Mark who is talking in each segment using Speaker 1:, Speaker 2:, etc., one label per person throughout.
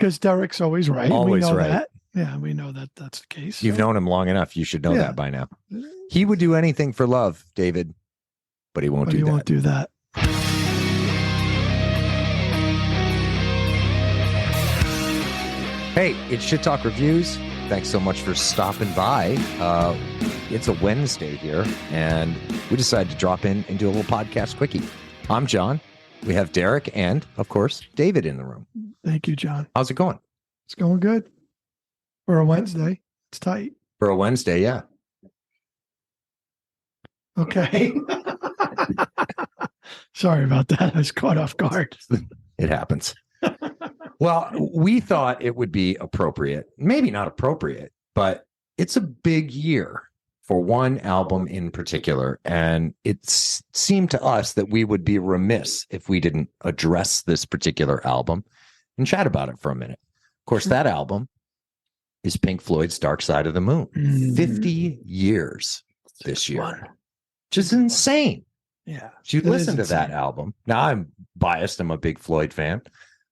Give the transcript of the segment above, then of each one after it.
Speaker 1: Because Derek's always right.
Speaker 2: Always
Speaker 1: we know
Speaker 2: right.
Speaker 1: that. Yeah, we know that that's the case.
Speaker 2: You've known him long enough. You should know that by now. He would do anything for love, David, but he won't do that.
Speaker 1: Won't do that.
Speaker 2: Hey, it's Shit Talk Reviews. Thanks so much for stopping by. It's a Wednesday here, and we decided to drop in and do a little podcast quickie. I'm John. We have Derek and, of course, David in the room.
Speaker 1: Thank you, John.
Speaker 2: How's it going?
Speaker 1: It's going good. For a Wednesday, it's tight.
Speaker 2: For a Wednesday, yeah.
Speaker 1: Okay. Sorry about that. I was caught off guard.
Speaker 2: It happens. Well, we thought it would be appropriate, maybe not appropriate, but it's a big year for one album in particular. And it seemed to us that we would be remiss if we didn't address this particular album and chat about it for a minute. Of course, that album is Pink Floyd's Dark Side of the Moon. 50 years this year. Just insane.
Speaker 1: Yeah.
Speaker 2: If you listen to that album, now I'm biased, I'm a big Floyd fan,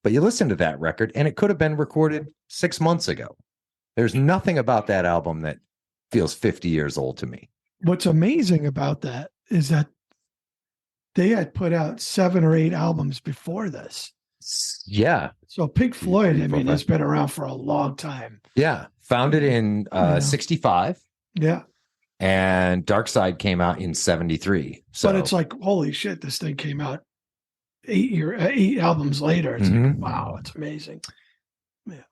Speaker 2: but you listen to that record and it could have been recorded 6 months ago. There's nothing about that album that feels 50 years old to me.
Speaker 1: What's amazing about that is that they had put out 7 or 8 albums before this.
Speaker 2: Yeah.
Speaker 1: So Pink Floyd, I mean, has been around for a long time.
Speaker 2: Yeah. Founded in 65.
Speaker 1: Yeah.
Speaker 2: And Dark Side came out in 73. So.
Speaker 1: But it's like, holy shit, this thing came out 8 albums later. It's like, wow, it's amazing. Yeah.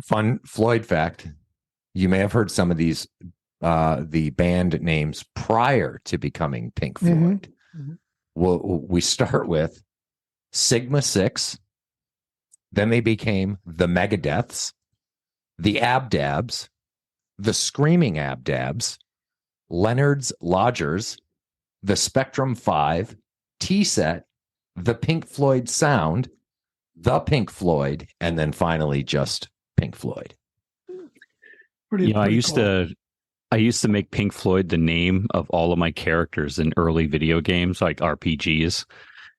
Speaker 1: Fun
Speaker 2: Floyd fact. You may have heard some of these, the band names prior to becoming Pink Floyd. Well, we start with Sigma 6. Then they became the Megadeths, the Abdabs, the Screaming Abdabs, Leonard's Lodgers, the Spectrum 5, T-Set, the Pink Floyd Sound, the Pink Floyd, and then finally just Pink Floyd.
Speaker 3: I used to make Pink Floyd the name of all of my characters in early video games, like RPGs,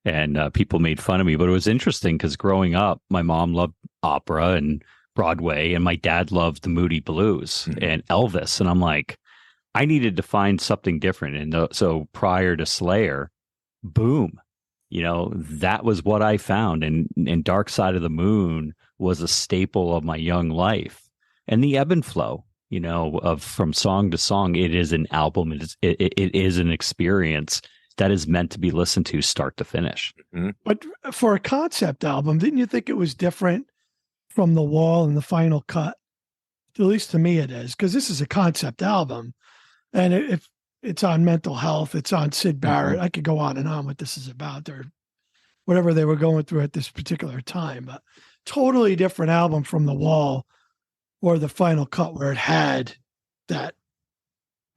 Speaker 3: and people made fun of me. But it was interesting because growing up, my mom loved opera and Broadway, and my dad loved the Moody Blues and Elvis. And I'm like, I needed to find something different. And so prior to Slayer, boom, that was what I found. And Dark Side of the Moon was a staple of my young life. And the ebb and flow, of from song to song, it is an album. It is an experience that is meant to be listened to start to finish.
Speaker 1: But for a concept album, didn't you think it was different from The Wall and the Final Cut? At least to me it is, because this is a concept album. And if it's on mental health, it's on Syd Barrett. I could go on and on what this is about, or whatever they were going through at this particular time. But totally different album from The Wall or the Final Cut, where it had that,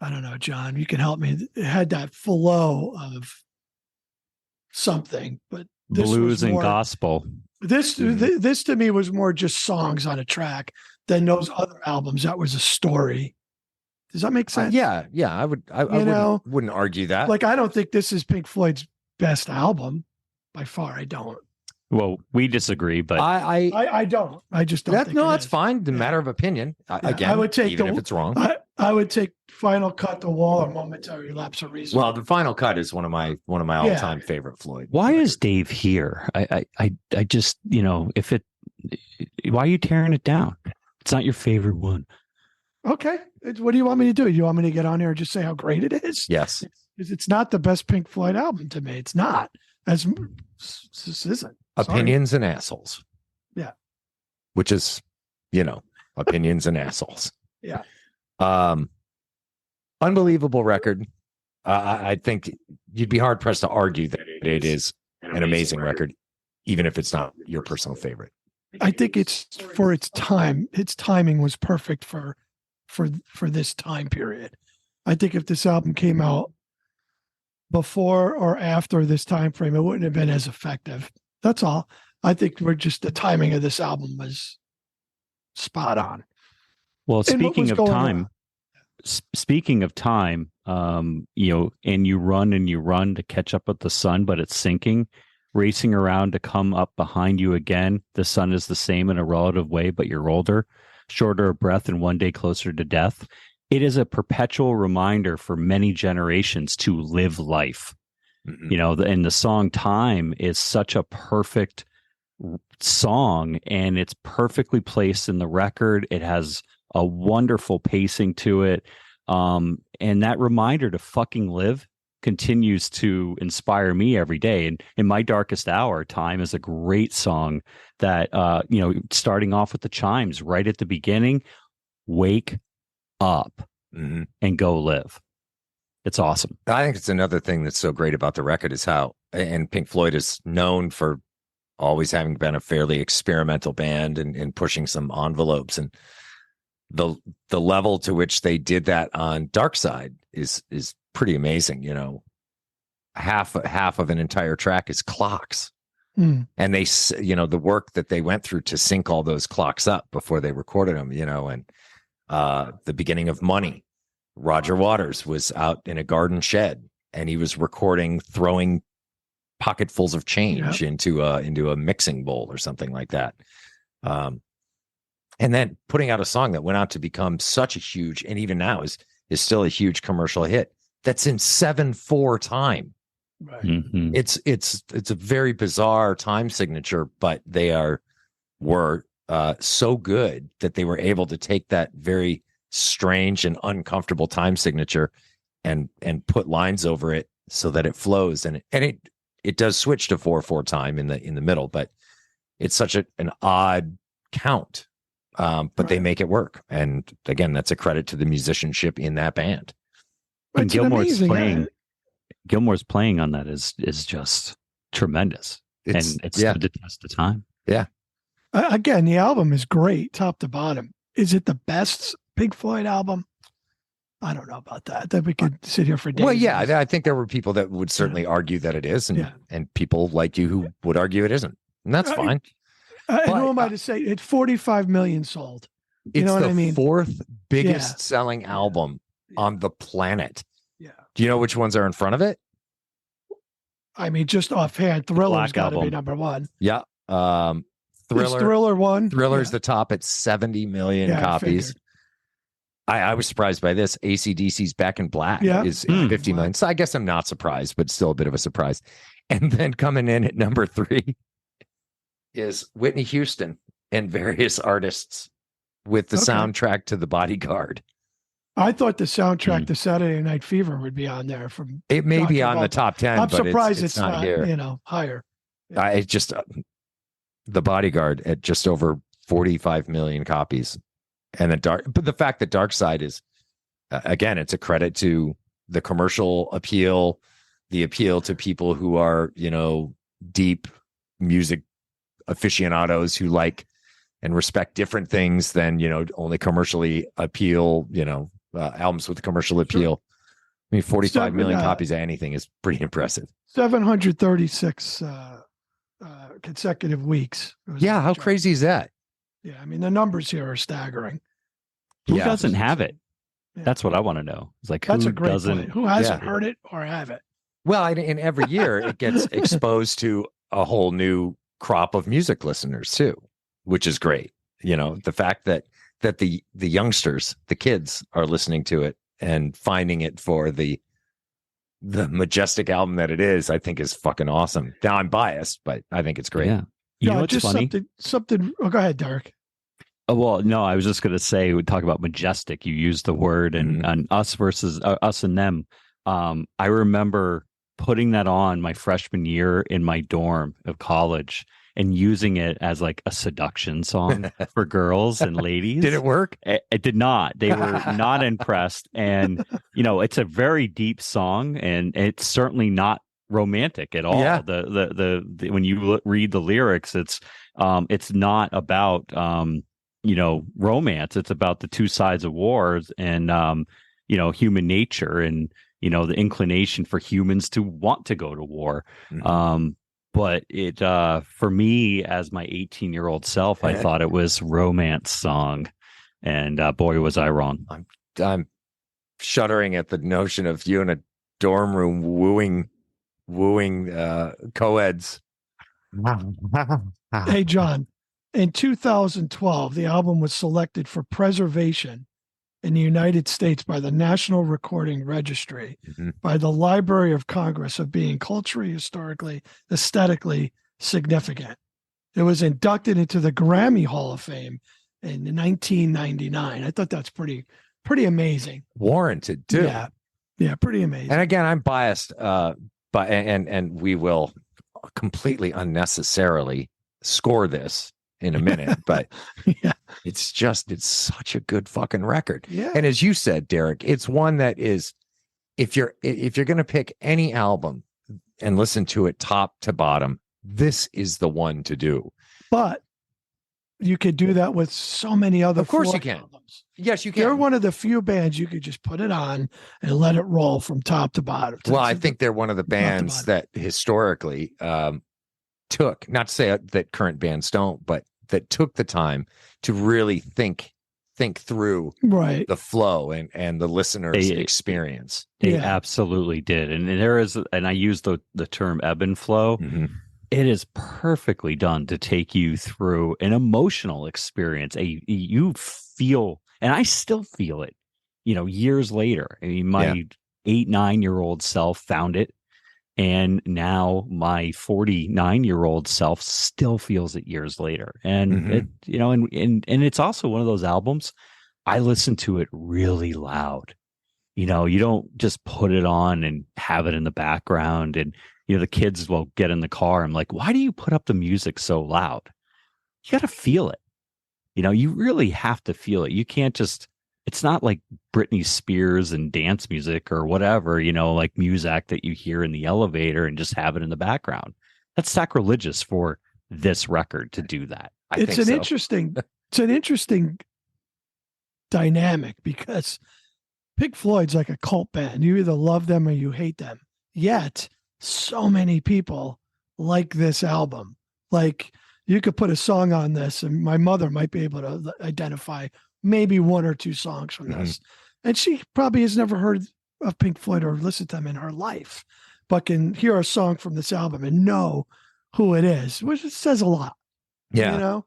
Speaker 1: I don't know, John, you can help me. It had that flow of something, but this
Speaker 3: blues and gospel.
Speaker 1: This to me was more just songs on a track than those other albums. That was a story. Does that make sense?
Speaker 2: Yeah. I wouldn't argue that.
Speaker 1: Like, I don't think this is Pink Floyd's best album by far. I don't.
Speaker 3: Well, we disagree, but
Speaker 1: I don't. I just don't.
Speaker 2: That's fine. The matter of opinion. Again, I would take even if it's wrong.
Speaker 1: I would take Final Cut, The Wall, or Momentary Lapse of Reason.
Speaker 2: Well, the Final Cut is one of my all-time favorite Floyd.
Speaker 3: Why is Dave here? I just if it. Why are you tearing it down? It's not your favorite one.
Speaker 1: Okay. What do you want me to do? You want me to get on here and just say how great it is?
Speaker 2: Yes.
Speaker 1: It's not the best Pink Floyd album to me. It's not. This isn't.
Speaker 2: Opinions and assholes.
Speaker 1: Yeah.
Speaker 2: Which is, opinions and assholes.
Speaker 1: Yeah.
Speaker 2: Unbelievable record. I think you'd be hard pressed to argue that it is an amazing record, even if it's not your personal favorite.
Speaker 1: I think it's for its time. Its timing was perfect for this time period. I think if this album came out before or after this time frame, it wouldn't have been as effective. That's all. I think the timing of this album was spot on.
Speaker 3: Well, speaking of time, and you run to catch up with the sun, but it's sinking. racing around to come up behind you again. The sun is the same in a relative way, but you're older, shorter of breath, and one day closer to death. It is a perpetual reminder for many generations to live life.
Speaker 2: Mm-hmm.
Speaker 3: You know, and the song Time is such a perfect song, and it's perfectly placed in the record. It has a wonderful pacing to it. And that reminder to fucking live continues to inspire me every day. And in my darkest hour, Time is a great song that, starting off with the chimes right at the beginning, wake up and go live. It's awesome.
Speaker 2: I think it's another thing that's so great about the record is how, and Pink Floyd is known for always having been a fairly experimental band and pushing some envelopes, and the level to which they did that on Dark Side is pretty amazing. You know, half of an entire track is clocks, and they, you know, the work that they went through to sync all those clocks up before they recorded them. You know, and the beginning of Money, Roger Waters was out in a garden shed and he was recording, throwing pocketfuls of change into a mixing bowl or something like that. And then putting out a song that went out to become such a huge, and even now is still a huge commercial hit, that's in 7/4 time.
Speaker 1: Right.
Speaker 3: Mm-hmm.
Speaker 2: It's a very bizarre time signature, but they were so good that they were able to take that very strange and uncomfortable time signature and put lines over it so that it flows, and it does switch to 4/4 time in the middle, but it's such an odd count. But they make it work, and again, that's a credit to the musicianship in that band.
Speaker 3: And Gilmore's playing on that is just tremendous, and it's stood the test of time.
Speaker 2: Yeah.
Speaker 1: Again, the album is great, top to bottom. Is it the best Pink Floyd album? I don't know about that. That we could sit here for days.
Speaker 2: Well, yeah, I think there were people that would certainly argue that it is, and people like you who would argue it isn't, and that's fine.
Speaker 1: And who am I to say? It's 45 million sold. You know what I mean?
Speaker 2: It's the fourth biggest selling album on the planet. Yeah. Do you know which ones are in front of it?
Speaker 1: I mean, just offhand, Thriller's got to be number one.
Speaker 2: Yeah.
Speaker 1: Thriller one.
Speaker 2: Thriller's the top at 70 million copies. I was surprised by this. AC/DC's Back in Black is 50 million. So I guess I'm not surprised, but still a bit of a surprise. And then coming in at number 3 is Whitney Houston and various artists with the soundtrack to The Bodyguard.
Speaker 1: I thought the soundtrack to Saturday Night Fever would be on there.
Speaker 2: It may be on the top 10,
Speaker 1: I'm
Speaker 2: but
Speaker 1: surprised
Speaker 2: it's not here.
Speaker 1: You know, higher.
Speaker 2: It's just The Bodyguard at just over 45 million copies. And but the fact that Dark Side is, again, it's a credit to the commercial appeal, the appeal to people who are, you know, deep music aficionados who like and respect different things than, you know, only commercially appeal, you know, albums with commercial appeal. I mean, 45 million copies of anything is pretty impressive.
Speaker 1: 736 consecutive weeks.
Speaker 2: Yeah, how crazy is that?
Speaker 1: Yeah, I mean, the numbers here are staggering.
Speaker 3: Who doesn't have it? Yeah. That's what I want to know. It's like,
Speaker 1: that's a great point. Who hasn't heard it or have it?
Speaker 2: Well, and every year it gets exposed to a whole new crop of music listeners too, which is great. You know, the fact that the youngsters, the kids, are listening to it and finding it for the majestic album that it is, I think is fucking awesome. Now I'm biased, but I think it's great.
Speaker 3: Yeah. You know what's
Speaker 1: just
Speaker 3: funny?
Speaker 1: Something. Oh, go ahead, Derek.
Speaker 3: Oh, well, no, I was just going to say, we talk about majestic. You used the word and us versus us and them. I remember putting that on my freshman year in my dorm of college and using it as like a seduction song for girls and ladies.
Speaker 2: Did it work?
Speaker 3: It did not. They were not impressed. And, you know, it's a very deep song, and it's certainly not romantic at all. Yeah. The when you read the lyrics, it's not about you know, romance. It's about the two sides of wars and you know, human nature and, you know, the inclination for humans to want to go to war. But it for me, as my 18-year-old self, I thought it was romance song, and boy, was I wrong.
Speaker 2: I'm shuddering at the notion of you in a dorm room wooing co-eds
Speaker 1: Hey, John, in 2012, the album was selected for preservation in the United States by the National Recording Registry, by the Library of Congress, of being culturally, historically, aesthetically significant. It was inducted into the Grammy Hall of Fame in 1999. I thought that's pretty amazing.
Speaker 2: Warranted too.
Speaker 1: Yeah, pretty amazing.
Speaker 2: And again, I'm biased, but and we will completely unnecessarily score this in a minute, but
Speaker 1: yeah,
Speaker 2: it's such a good fucking record.
Speaker 1: Yeah.
Speaker 2: And as you said, Derek, it's one that is, if you're going to pick any album and listen to it top to bottom, this is the one to do.
Speaker 1: But you could do that with so many other.
Speaker 2: Of course you can.
Speaker 1: Albums.
Speaker 2: Yes, you can.
Speaker 1: They're one of the few bands you could just put it on and let it roll from top to bottom.
Speaker 2: Well, I think they're one of the bands that historically took, not to say that current bands don't, but that took the time to really think through the flow and the listener's experience.
Speaker 3: They absolutely did. And there is, and I use the term ebb and flow.
Speaker 2: Mm-hmm.
Speaker 3: It is perfectly done to take you through an emotional experience. You feel, and I still feel it, years later. I mean, my 8-9-year-old self found it. And now my 49-year-old self still feels it years later. And it, and it's also one of those albums, I listen to it really loud. You don't just put it on and have it in the background. And, the kids will get in the car. I'm like, why do you put up the music so loud? You got to feel it. You really have to feel it. You can't just, it's not like Britney Spears and dance music or whatever, like Muzak that you hear in the elevator and just have it in the background. That's sacrilegious for this record to do that.
Speaker 1: It's an interesting dynamic, because Pink Floyd's like a cult band. You either love them or you hate them. Yet so many people like this album. Like, you could put a song on this and my mother might be able to identify maybe one or two songs from this. And she probably has never heard of Pink Floyd or listened to them in her life, but can hear a song from this album and know who it is, which says a lot.
Speaker 2: Yeah.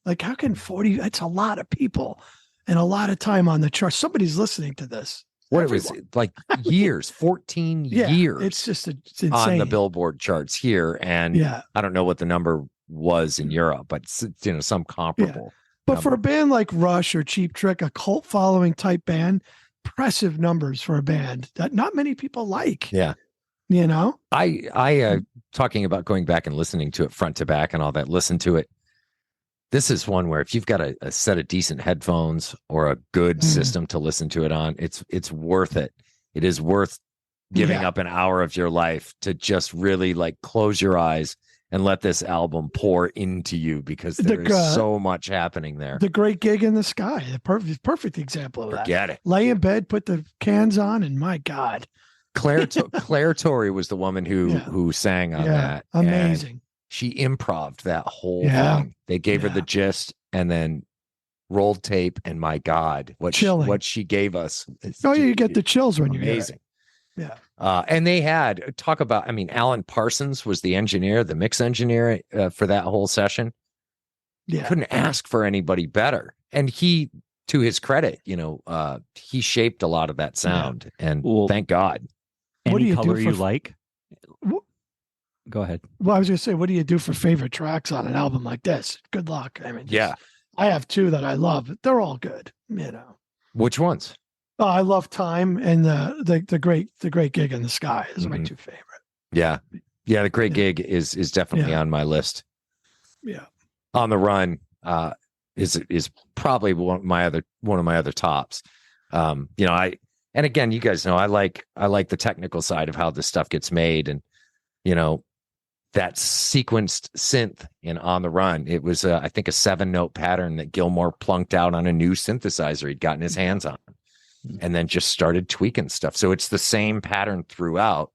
Speaker 1: Like, how can 40, that's a lot of people and a lot of time on the chart. Somebody's listening to this.
Speaker 2: What it was like years, 14 years.
Speaker 1: It's insane
Speaker 2: on the Billboard charts here. And I don't know what the number was in Europe, but some comparable.
Speaker 1: Yeah. But for a band like Rush or Cheap Trick, a cult following type band, impressive numbers for a band that not many people like.
Speaker 2: Yeah. I talking about going back and listening to it front to back and all that, listen to it. This is one where if you've got a set of decent headphones or a good system to listen to it on, it's worth it. It is worth giving up an hour of your life to just really like close your eyes and let this album pour into you, because there is so much happening there.
Speaker 1: The Great Gig in the Sky, the perfect example of that.
Speaker 2: Forget it.
Speaker 1: Lay in bed, put the cans on, and my God.
Speaker 2: Claire Torrey was the woman who sang on that.
Speaker 1: Amazing.
Speaker 2: She improv'd that whole thing. They gave her the gist and then rolled tape, and my God, what she gave us.
Speaker 1: You get the chills when you hear it.
Speaker 2: Amazing.
Speaker 1: Yeah.
Speaker 2: And they had Alan Parsons was the engineer, the mix engineer for that whole session. Yeah. Couldn't ask for anybody better. And he, to his credit, he shaped a lot of that sound. And thank God.
Speaker 3: Any color you like? Go ahead.
Speaker 1: Well, I was going to say, what do you do for favorite tracks on an album like this? Good luck. I mean, I have two that I love. They're all good,
Speaker 2: Which ones?
Speaker 1: Oh, I love Time and the Great Gig in the Sky is my two favorite.
Speaker 2: Yeah. Yeah, the Great Gig is definitely on my list.
Speaker 1: Yeah.
Speaker 2: On the Run is probably one of my other tops. And again, you guys know I like the technical side of how this stuff gets made, and that sequenced synth in On the Run. It was I think a 7-note pattern that Gilmour plunked out on a new synthesizer he'd gotten his hands on, and then just started tweaking stuff. So it's the same pattern throughout.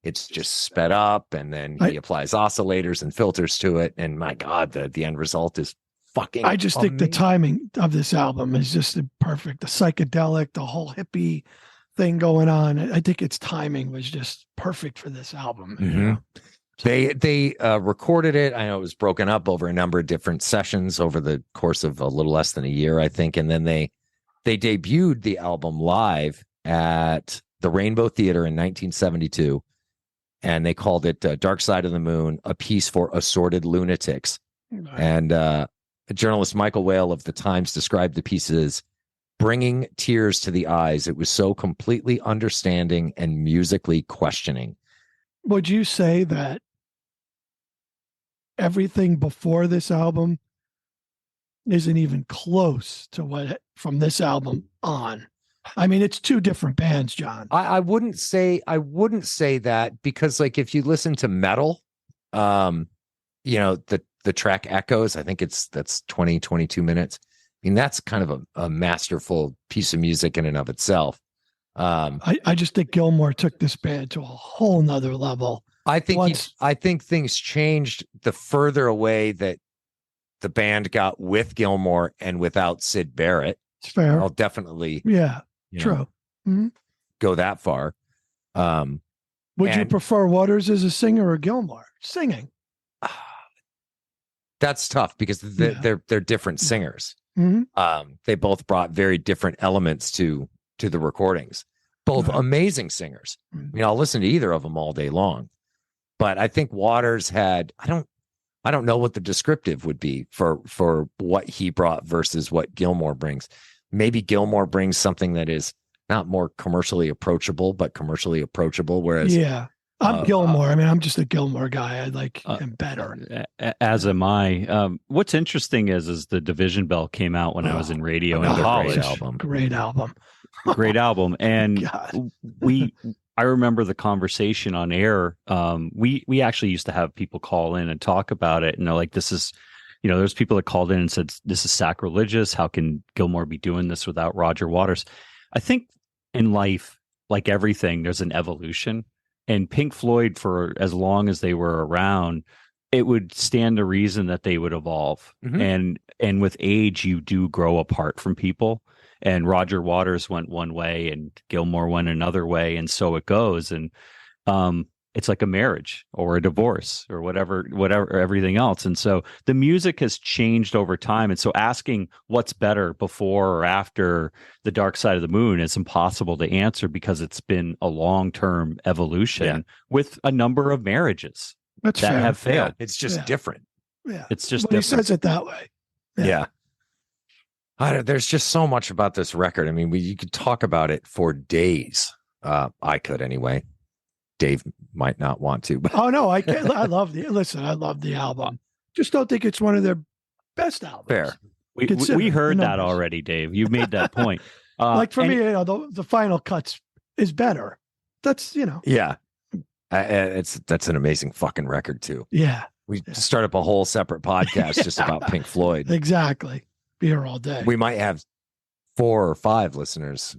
Speaker 2: It's just sped up, and then he applies oscillators and filters to it. And my God, the end result is fucking
Speaker 1: I just think the timing of this album is just perfect. The psychedelic, the whole hippie thing going on. I think its timing was just perfect for this album.
Speaker 2: They recorded it. I know it was broken up over a number of different sessions over the course of a little less than a year, I think. And then they debuted the album live at the Rainbow Theater in 1972. And they called it Dark Side of the Moon, a piece for assorted lunatics. Right. And journalist Michael Whale of the Times described the piece as bringing tears to the eyes. It was so completely understanding and musically questioning.
Speaker 1: Would you say that everything before this album isn't even close to what from this album on? I mean, it's two different bands, John.
Speaker 2: I wouldn't say that, because like if you listen to metal, the track Echoes, I think that's 22 minutes. I mean, that's kind of a masterful piece of music in and of itself.
Speaker 1: I just think Gilmour took this band to a whole nother level.
Speaker 2: I think things changed the further away that the band got with Gilmour and without Syd Barrett.
Speaker 1: It's fair.
Speaker 2: I'll definitely,
Speaker 1: true.
Speaker 2: Go that far.
Speaker 1: Would you prefer Waters as a singer or Gilmour singing?
Speaker 2: That's tough because they're different singers.
Speaker 1: Mm-hmm.
Speaker 2: They both brought very different elements to the recordings. Both amazing singers. I mean, I'll listen to either of them all day long. But I think Waters had, I don't know what the descriptive would be for what he brought versus what Gilmour brings. Maybe Gilmour brings something that is not more commercially approachable, but commercially approachable. Whereas,
Speaker 1: I'm Gilmour. I mean, I'm just a Gilmour guy. I like him better.
Speaker 3: As am I. What's interesting is the Division Bell came out when I was in radio in college.
Speaker 1: Great album.
Speaker 3: Great album. And I remember the conversation on air. We actually used to have people call in and talk about it. And they're like, this is, there's people that called in and said, this is sacrilegious. How can Gilmour be doing this without Roger Waters? I think in life, like everything, there's an evolution. And Pink Floyd, for as long as they were around, it would stand to reason that they would evolve. Mm-hmm. And with age, you do grow apart from people. And Roger Waters went one way and Gilmour went another way. And so it goes. And it's like a marriage or a divorce or whatever, everything else. And so the music has changed over time. And so asking what's better before or after the Dark Side of the Moon is impossible to answer because it's been a long-term evolution with a number of marriages that have failed.
Speaker 2: It's just different.
Speaker 1: Yeah.
Speaker 3: It's just
Speaker 1: different. He says it that way.
Speaker 2: Yeah. There's just so much about this record. I mean, you could talk about it for days. I could anyway. Dave might not want to. But.
Speaker 1: Oh no, I can't. I love the album. Just don't think it's one of their best albums.
Speaker 2: Fair.
Speaker 3: We heard that already, Dave. You made that point.
Speaker 1: Like for me, the final cuts is better. That's
Speaker 2: Yeah. That's an amazing fucking record too.
Speaker 1: Yeah.
Speaker 2: We start up a whole separate podcast just about Pink Floyd.
Speaker 1: Exactly. Be here all day.
Speaker 2: We might have 4 or 5 listeners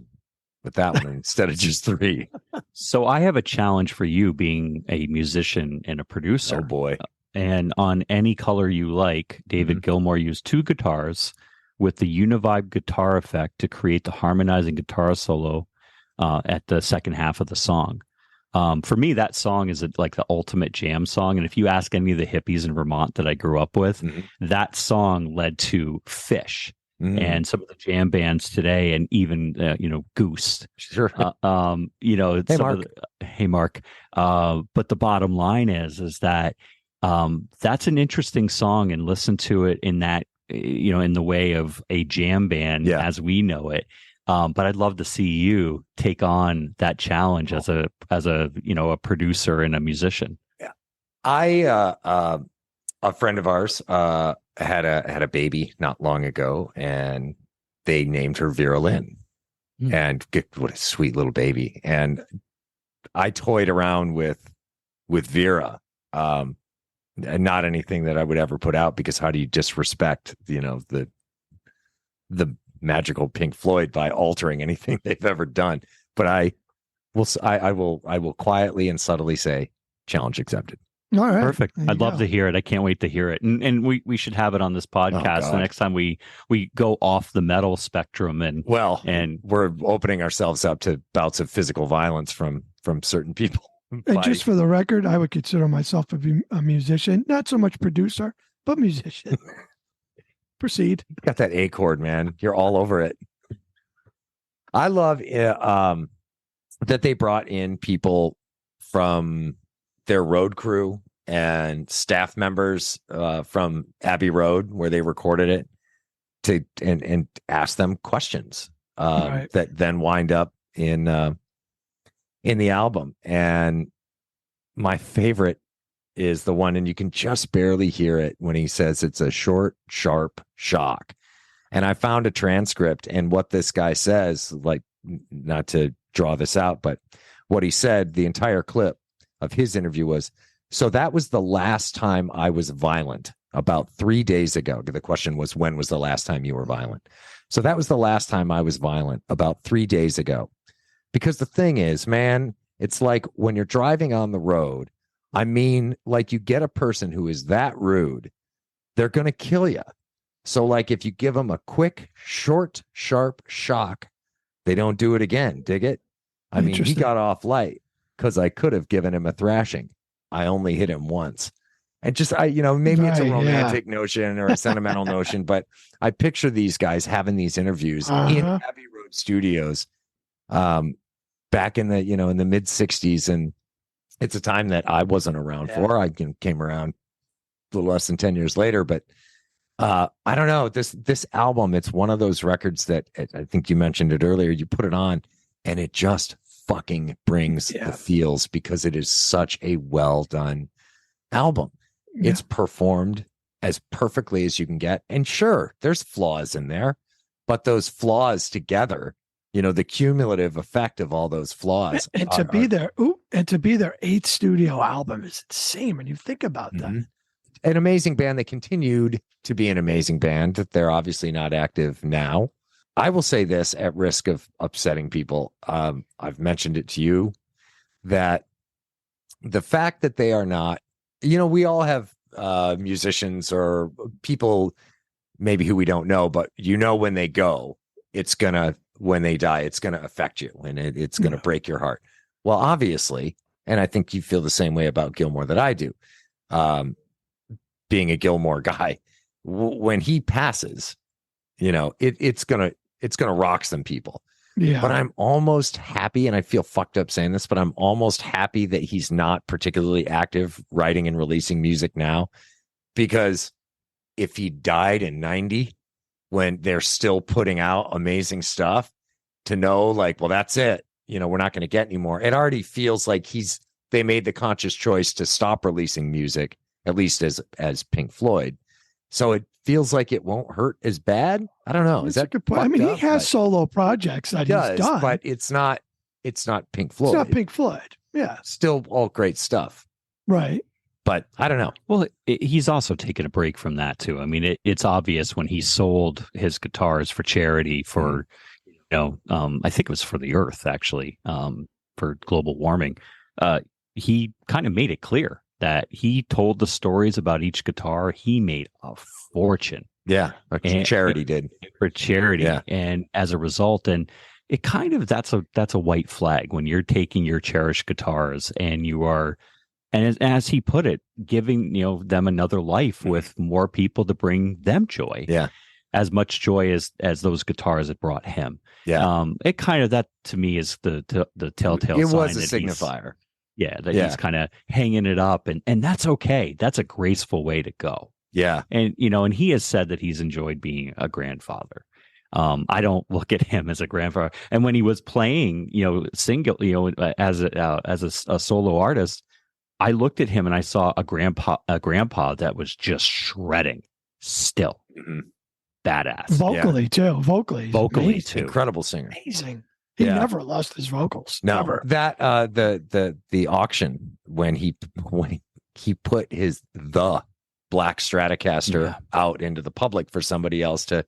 Speaker 2: with that one instead of just 3.
Speaker 3: So I have a challenge for you, being a musician and a producer.
Speaker 2: Oh boy.
Speaker 3: And on Any Color You Like, David Gilmour used 2 guitars with the Univibe guitar effect to create the harmonizing guitar solo at the second half of the song. For me, that song is like the ultimate jam song. And if you ask any of the hippies in Vermont that I grew up with, that song led to Fish. And some of the jam bands today, and even Goose.
Speaker 2: Sure.
Speaker 3: Hey Mark. But the bottom line is that that's an interesting song, and listen to it in that in the way of a jam band as we know it. But I'd love to see you take on that challenge as a producer and a musician.
Speaker 2: Yeah, a friend of ours had a baby not long ago, and they named her Vera Lynn. And what a sweet little baby. And I toyed around with Vera, not anything that I would ever put out, because how do you disrespect the magical Pink Floyd by altering anything they've ever done? But I will quietly and subtly say, challenge accepted.
Speaker 1: All right.
Speaker 3: Perfect. I'd love to hear it. I can't wait to hear it. And we should have it on this podcast the next time we go off the metal spectrum. And
Speaker 2: we're opening ourselves up to bouts of physical violence from certain people.
Speaker 1: And just for the record, I would consider myself to be a musician, not so much producer, but musician. Proceed.
Speaker 2: You got that A chord, man. You're all over it. I love that they brought in people from their road crew and staff members from Abbey Road, where they recorded it, and ask them questions that then wind up in the album. And my favorite is the one, and you can just barely hear it, when he says it's a short, sharp shock. And I found a transcript, and what this guy says, like, not to draw this out, but what he said, the entire clip of his interview was, so that was the last time I was violent, about 3 days ago. The question was, when was the last time you were violent? So that was the last time I was violent, about 3 days ago. Because the thing is, man, it's like when you're driving on the road, I mean, like, you get a person who is that rude, they're going to kill you. So, like, if you give them a quick, short, sharp shock, they don't do it again. Dig it? I mean, he got off light because I could have given him a thrashing. I only hit him once. And just, maybe it's a romantic notion or a sentimental notion, but I picture these guys having these interviews in Abbey Road Studios back in the, in the mid 60s. And it's a time that I wasn't around for. I came around a little less than 10 years later, but I don't know, this album, it's one of those records that I think you mentioned it earlier. You put it on and it just fucking brings the feels, because it is such a well done album. Yeah. It's performed as perfectly as you can get. And sure, there's flaws in there, but those flaws together, the cumulative effect of all those flaws.
Speaker 1: And to be their 8th studio album is insane when you think about that.
Speaker 2: An amazing band. They continued to be an amazing band. They're obviously not active now. I will say this, at risk of upsetting people. I've mentioned it to you, that the fact that they are not, we all have musicians or people maybe who we don't know, but when they go, when they die, it's going to affect you, and it's going to break your heart. Well, obviously, and I think you feel the same way about Gilmour that I do. Being a Gilmour guy, when he passes, it's gonna rock some people. Yeah. But I'm almost happy, and I feel fucked up saying this, but I'm almost happy that he's not particularly active writing and releasing music now, because if he died in 90, when they're still putting out amazing stuff, to know, like, well, that's it. We're not going to get any more. It already feels like they made the conscious choice to stop releasing music, at least as Pink Floyd. So it feels like it won't hurt as bad. I don't know. Is that a good point?
Speaker 1: I mean, he has solo projects that he's done,
Speaker 2: but it's not Pink Floyd.
Speaker 1: It's not Pink Floyd. Yeah.
Speaker 2: Still all great stuff.
Speaker 1: Right.
Speaker 2: But I don't know.
Speaker 3: Well, he's also taken a break from that too. I mean, it's obvious when he sold his guitars for charity for, I think it was for the Earth, actually, for global warming. He kind of made it clear that he told the stories about each guitar. He made a fortune.
Speaker 2: Yeah. Charity did.
Speaker 3: For charity.
Speaker 2: Yeah.
Speaker 3: And as a result, and it kind of, that's a white flag when you're taking your cherished guitars and you are, and as he put it, giving, them another life with more people to bring them joy.
Speaker 2: Yeah.
Speaker 3: As much joy as those guitars had brought him.
Speaker 2: Yeah.
Speaker 3: It kind of, that to me is the telltale sign.
Speaker 2: It was a signifier.
Speaker 3: He's kind of hanging it up, and that's okay. That's a graceful way to go.
Speaker 2: Yeah.
Speaker 3: And, and he has said that he's enjoyed being a grandfather. I don't look at him as a grandfather. And when he was playing, single, as a solo artist, I looked at him and I saw a grandpa that was just shredding still. Mm-hmm. Badass.
Speaker 1: Vocally too.
Speaker 2: Incredible singer.
Speaker 1: Amazing. He never lost his vocals.
Speaker 2: No.
Speaker 1: Never.
Speaker 2: That the auction when he put the Black Stratocaster out into the public for somebody else to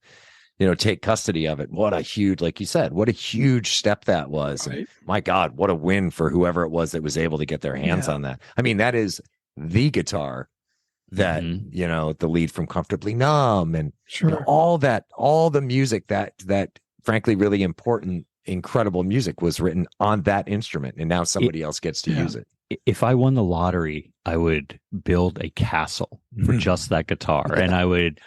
Speaker 2: take custody of it. What a huge, like you said, what a huge step that was. Right. My God, what a win for whoever it was that was able to get their hands on that. I mean, that is the guitar that, the lead from Comfortably Numb and all the music that frankly, really important, incredible music was written on that instrument. And now somebody else gets to use it.
Speaker 3: if I won the lottery, I would build a castle for just that guitar, and I would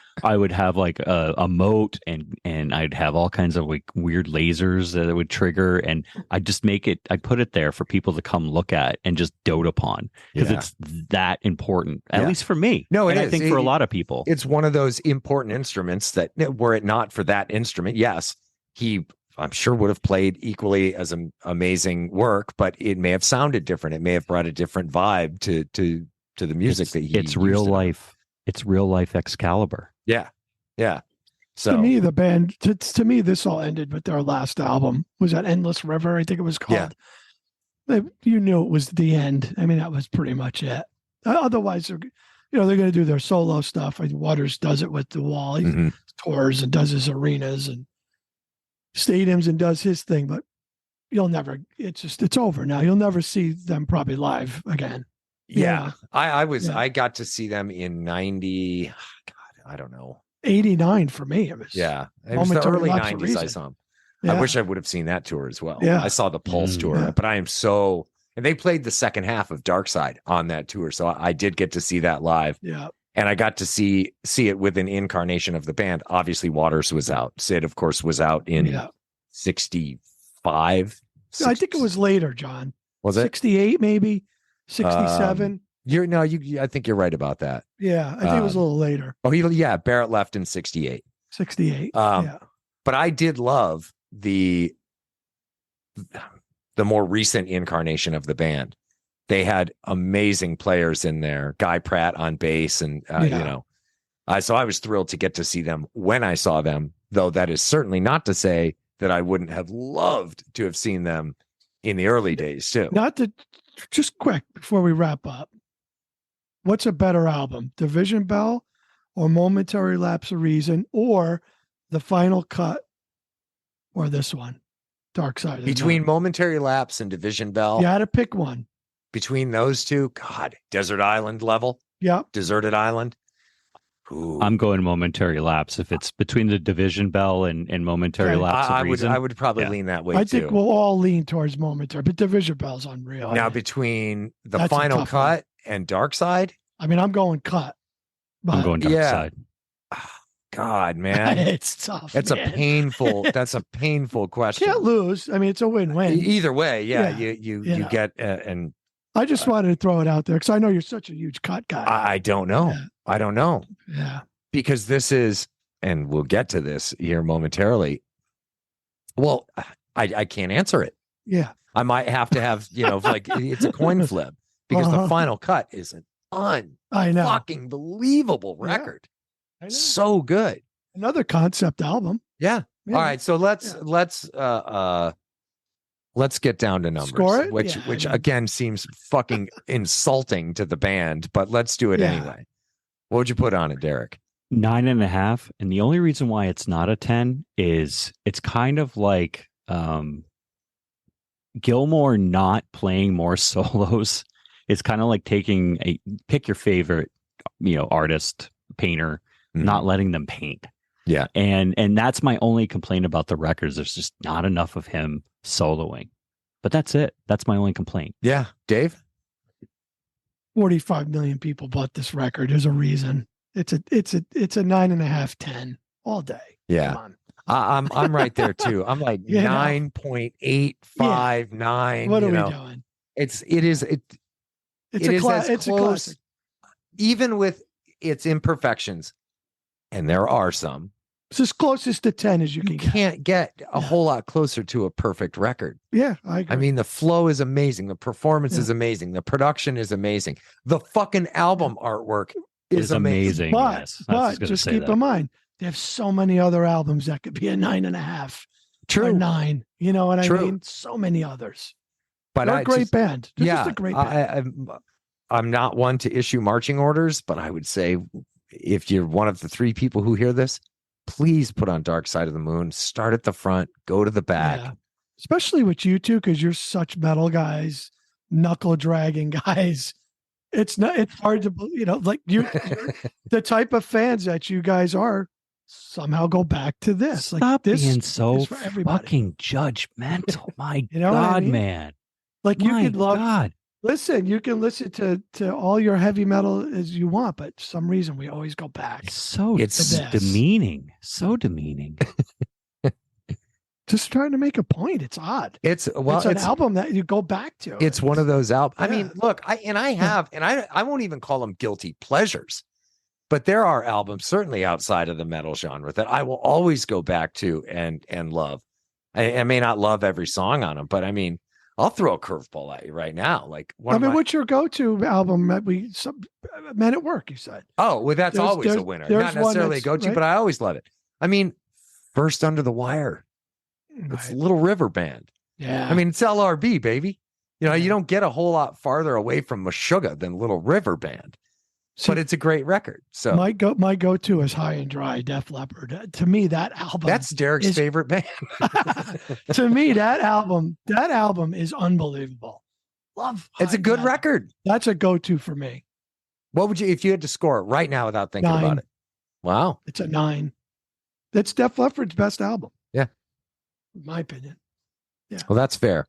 Speaker 3: have like a moat, and I'd have all kinds of like weird lasers that it would trigger, and I'd just make it. I'd put it there for people to come look at and just dote upon, because it's that important, at least for me.
Speaker 2: No,
Speaker 3: and
Speaker 2: I
Speaker 3: think for a lot of people,
Speaker 2: it's one of those important instruments that, were it not for that instrument, yes, I'm sure would have played equally as amazing work, but it may have sounded different. It may have brought a different vibe to the music that he.
Speaker 3: It's real life. It's real life Excalibur.
Speaker 2: Yeah, yeah. So
Speaker 1: to me, the band. To me, this all ended with their last album. Was that Endless River? I think it was called. Yeah. You knew it was the end. I mean, that was pretty much it. Otherwise, they're going to do their solo stuff. Waters does it with the Wall. He tours and does his arenas and stadiums and does his thing, but it's over now. You'll never see them probably live again.
Speaker 2: Yeah. I got to see them in 90, God, I don't know.
Speaker 1: 89 for me. It was
Speaker 2: the early 90s I saw them. Yeah. I wish I would have seen that tour as well. Yeah. I saw the Pulse tour, but I am so, and they played the second half of Dark Side on that tour. So I did get to see that live. Yeah. And I got to see it with an incarnation of the band. Obviously, Waters was out. Sid, of course, was out in 65.
Speaker 1: I think it was later, John.
Speaker 2: Was it
Speaker 1: 68, maybe 67?
Speaker 2: I think you're right about that.
Speaker 1: Yeah, I think it was a little later.
Speaker 2: Barrett left in 68.
Speaker 1: 68.
Speaker 2: But I did love the more recent incarnation of the band. They had amazing players in there. Guy Pratt on bass, and so I was thrilled to get to see them when I saw them. Though that is certainly not to say that I wouldn't have loved to have seen them in the early days too.
Speaker 1: Just quick before we wrap up. What's a better album, Division Bell, or Momentary Lapse of Reason, or The Final Cut, or this one, Dark Side of the Moon?
Speaker 2: Between Momentary Lapse and Division Bell,
Speaker 1: you had to pick one.
Speaker 2: Between those two, God, Desert Island level.
Speaker 1: Yeah.
Speaker 2: Deserted Island.
Speaker 3: Ooh. I'm going Momentary Lapse. If it's between the Division Bell and Momentary Lapse of Reason.
Speaker 2: I would probably lean that way,
Speaker 1: I think we'll all lean towards Momentary, but Division Bell's unreal.
Speaker 2: Now, between The Final Cut and Dark Side?
Speaker 1: I mean, I'm going Cut.
Speaker 3: I'm going Dark Side.
Speaker 2: God, man.
Speaker 1: It's tough.
Speaker 2: That's a painful question.
Speaker 1: Can't lose. I mean, it's a win-win.
Speaker 2: Either way, you get and
Speaker 1: I just wanted to throw it out there because I know you're such a huge Cut guy.
Speaker 2: I don't know.
Speaker 1: Yeah.
Speaker 2: I don't know.
Speaker 1: Yeah.
Speaker 2: Because this is, and we'll get to this here momentarily. Well, I can't answer it.
Speaker 1: Yeah.
Speaker 2: I might have to have, like it's a coin flip because The Final Cut is an fucking believable record.
Speaker 1: I know.
Speaker 2: So good.
Speaker 1: Another concept album.
Speaker 2: Yeah. All right. So let's get down to numbers.
Speaker 1: Score it?
Speaker 2: Which again seems fucking insulting to the band, but let's do it anyway. What would you put on it, Derek?
Speaker 3: 9.5. And the only reason why it's not a 10 is it's kind of like Gilmour not playing more solos. It's kind of like pick your favorite, artist, painter, not letting them paint.
Speaker 2: Yeah.
Speaker 3: And that's my only complaint about the records. There's just not enough of him soloing. But that's it. That's my only complaint.
Speaker 2: Yeah. Dave?
Speaker 1: 45 million people bought this record. There's a reason. It's a 9.5, 10 all day.
Speaker 2: Yeah.
Speaker 1: Come on.
Speaker 2: I'm right there too. I'm like 9.85, 9.
Speaker 1: What are we doing?
Speaker 2: It's
Speaker 1: a classic.
Speaker 2: Even with its imperfections, and there are some.
Speaker 1: It's as closest to 10 as you can get.
Speaker 2: Can't get a whole lot closer to a perfect record.
Speaker 1: Yeah, I agree.
Speaker 2: I mean, the flow is amazing. The performance is amazing. The production is amazing. The fucking album artwork is amazing.
Speaker 1: But just keep in mind, they have so many other albums that could be a 9.5.
Speaker 2: True.
Speaker 1: Or 9. You know what I mean? So many others.
Speaker 2: But
Speaker 1: they're a great band. They're just a great band.
Speaker 2: I'm not one to issue marching orders, but I would say if you're one of the 3 people who hear this, please put on Dark Side of the Moon. Start at the front, go to the back.
Speaker 1: Yeah. Especially with you two, because you're such metal guys, knuckle dragging guys. It's hard to believe, like you're the type of fans that you guys are. Somehow go back to this.
Speaker 3: Stop being so fucking judgmental. My God, man.
Speaker 1: Like you could love Listen, you can listen to all your heavy metal as you want, but for some reason we always go back.
Speaker 3: It's demeaning. So demeaning.
Speaker 1: Just trying to make a point. It's odd.
Speaker 2: It's
Speaker 1: an album that you go back to.
Speaker 2: It's one of those albums.
Speaker 1: Yeah.
Speaker 2: I mean, look, I won't even call them guilty pleasures, but there are albums certainly outside of the metal genre that I will always go back to and love. I may not love every song on them, but I mean, I'll throw a curveball at you right now. Like,
Speaker 1: what's your go-to album that Men at Work, you said?
Speaker 2: Oh, well, that's always a winner. Not necessarily a go-to, but I always love it. I mean, First Under the Wire. It's Little River Band.
Speaker 1: Yeah.
Speaker 2: I mean, it's LRB, baby. You know, you don't get a whole lot farther away from Meshuggah than Little River Band. But it's a great record. So
Speaker 1: my go-to is High and Dry, Def Leppard. To me, that album,
Speaker 2: that's Derek's favorite band.
Speaker 1: To me, that album is unbelievable. Love.
Speaker 2: It's a good record.
Speaker 1: That's a go-to for me.
Speaker 2: What would you, if you had to score it right now without thinking about it? Wow.
Speaker 1: It's a 9. That's Def Leppard's best album.
Speaker 2: Yeah.
Speaker 1: In my opinion. Yeah.
Speaker 2: Well, that's fair.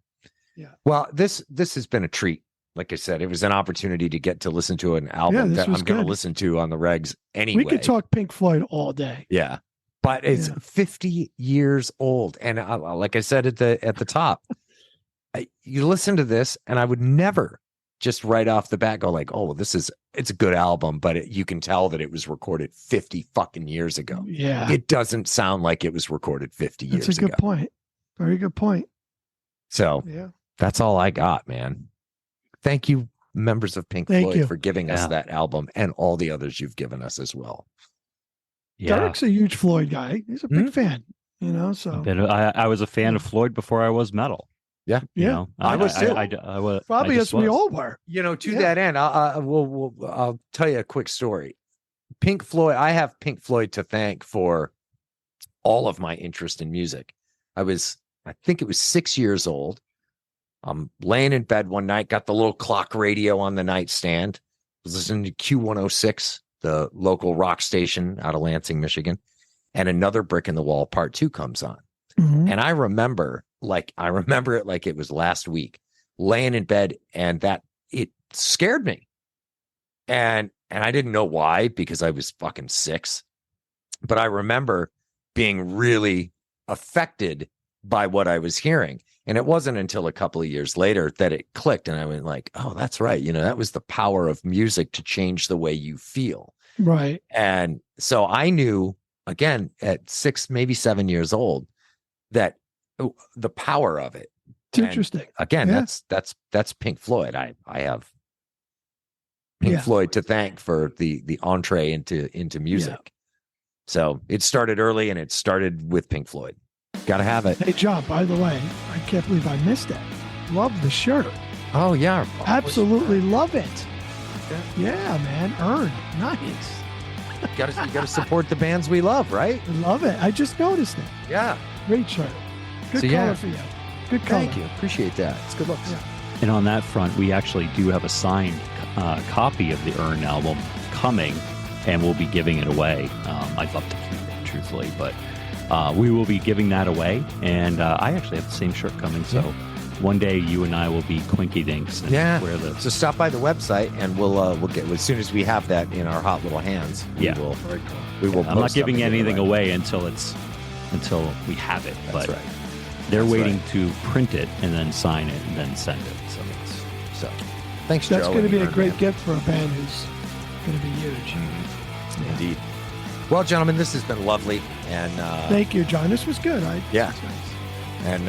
Speaker 1: Yeah.
Speaker 2: Well, this has been a treat. Like I said, it was an opportunity to get to listen to an album that I'm going to listen to on the regs anyway.
Speaker 1: We could talk Pink Floyd all day.
Speaker 2: Yeah, but it's 50 years old, and like I said at the top, you listen to this, and I would never just right off the bat go like, "Oh, well, it's a good album," but you can tell that it was recorded 50 fucking years ago.
Speaker 1: Yeah,
Speaker 2: it doesn't sound like it was recorded 50 years ago.
Speaker 1: That's a good point. Very good point.
Speaker 2: So that's all I got, man. Thank you, members of Pink Floyd, for giving us that album and all the others you've given us as well.
Speaker 3: Yeah.
Speaker 1: Derek's a huge Floyd guy. He's a big fan, you know. So
Speaker 3: I was a fan of Floyd before I was metal.
Speaker 2: Yeah,
Speaker 3: you know,
Speaker 2: I was too.
Speaker 3: I was
Speaker 1: probably as we all were.
Speaker 2: You know, to that end, I'll tell you a quick story. Pink Floyd. I have Pink Floyd to thank for all of my interest in music. I think it was 6 years old. I'm laying in bed one night, got the little clock radio on the nightstand, was listening to Q106, the local rock station out of Lansing, Michigan, and Another Brick in the Wall Part 2 comes on. Mm-hmm. And I remember it like it was last week, laying in bed, and that it scared me. And I didn't know why, because I was fucking 6. But I remember being really affected by what I was hearing. And it wasn't until a couple of years later that it clicked. And I went like, oh, that's right. You know, that was the power of music to change the way you feel.
Speaker 1: Right.
Speaker 2: And so I knew, again, at 6, maybe 7 years old, that the power of it.
Speaker 1: It's interesting.
Speaker 2: Again, that's Pink Floyd. I have Pink Floyd to thank for the entree into music. Yeah. So it started early, and it started with Pink Floyd. Got to have it.
Speaker 1: Hey, John, by the way, I can't believe I missed it. Love the shirt.
Speaker 2: Oh, yeah.
Speaker 1: Absolutely love it. Yeah, man. Earned. Nice.
Speaker 2: You gotta support the bands we love, right?
Speaker 1: I love it. I just noticed it.
Speaker 2: Yeah.
Speaker 1: Great shirt. Good color for you. Good color.
Speaker 2: Thank you. Appreciate that. It's good looks.
Speaker 1: Yeah.
Speaker 3: And on that front, we actually do have a signed copy of the Earn album coming, and we'll be giving it away. I'd love to keep it, truthfully, but we will be giving that away. And I actually have the same shirt coming, so one day you and I will be Quinky Dinks. And wear the...
Speaker 2: So stop by the website, and we'll get, as soon as we have that in our hot little hands. We will.
Speaker 3: I'm not giving anything away until we have it.
Speaker 2: That's right.
Speaker 3: They're waiting to print it and then sign it and then send it. So
Speaker 2: thanks,
Speaker 1: Joe. That's going to be a great
Speaker 2: man.
Speaker 1: gift for a band who's going to be huge.
Speaker 2: Yeah. Indeed. Well, gentlemen, this has been lovely, and
Speaker 1: thank you, John. This was good.
Speaker 2: Nice. And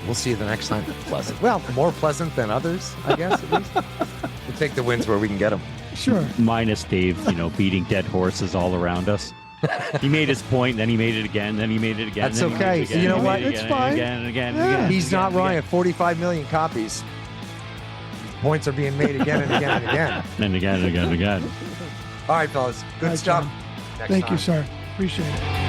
Speaker 2: we'll see you the next time. Pleasant. Well, more pleasant than others, I guess. At least we'll take the wins where we can get them.
Speaker 1: Sure.
Speaker 3: Minus Dave, beating dead horses all around us. He made his point, then he made it again, then he made it again.
Speaker 2: That's okay. You know what?
Speaker 1: It's fine.
Speaker 3: Again.
Speaker 2: He's not wrong. At 45 million copies, points are being made again and again and again.
Speaker 3: And again and again and again.
Speaker 2: All right, fellas. Good stuff.
Speaker 1: Thank you, sir. Appreciate it.